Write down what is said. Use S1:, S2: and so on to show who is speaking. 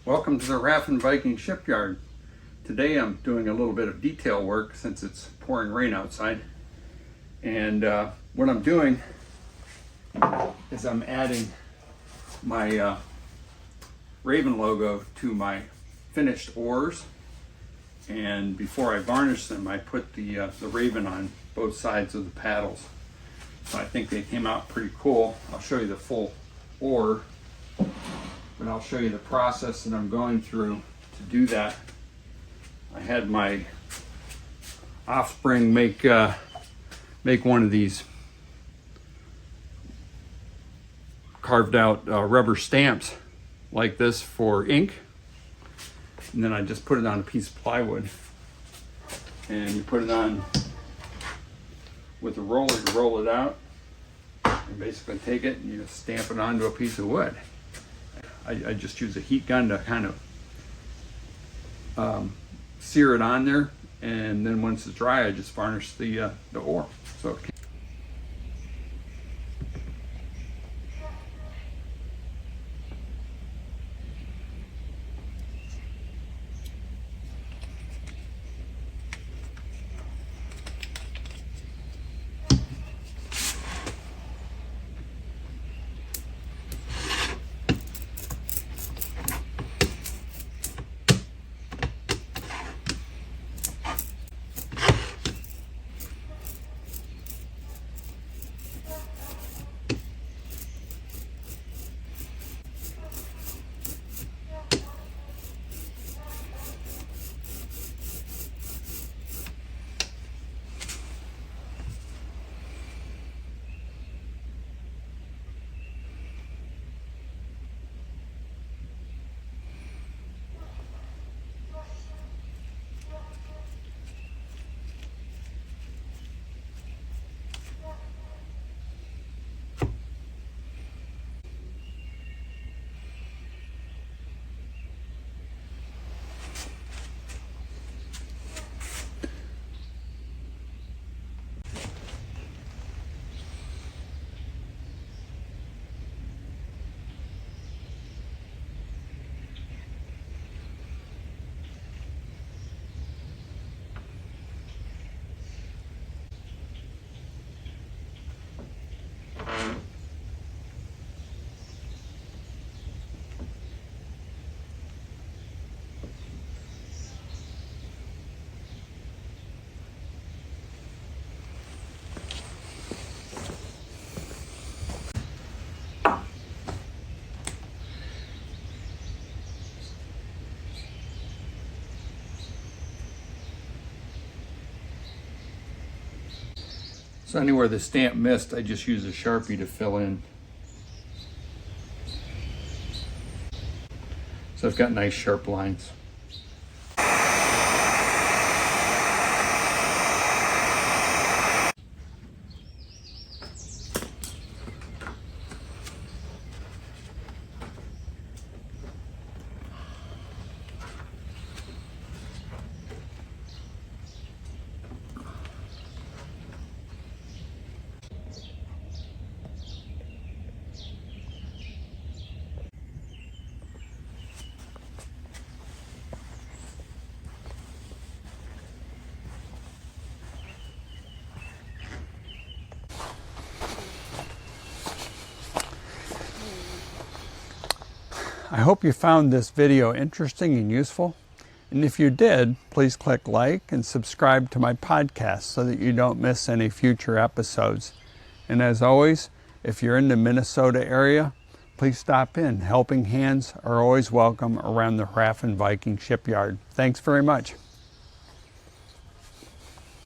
S1: Welcome to the Raffin Viking Shipyard. Today I'm doing a little bit of detail work since it's pouring rain outside. And what I'm doing is I'm adding my Raven logo to my finished oars. And before I varnish them, I put the Raven on both sides of the paddles. So I think they came out pretty cool. I'll show you the full oar, but I'll show you the process that I'm going through to do that. I had my offspring make one of these carved out rubber stamps like this for ink, and then I just put it on a piece of plywood, and you put it on with a roller. You roll it out and basically take it and you stamp it onto a piece of wood. I just use a heat gun to kind of sear it on there, and then once it's dry, I just varnish the oar. So it can So anywhere the stamp missed, I just use a Sharpie to fill in. So I've got nice sharp lines. I hope you found this video interesting and useful. And if you did, please click like and subscribe to my podcast so that you don't miss any future episodes. And as always, if you're in the Minnesota area, please stop in. Helping hands are always welcome around the Raffin Viking Shipyard. Thanks very much.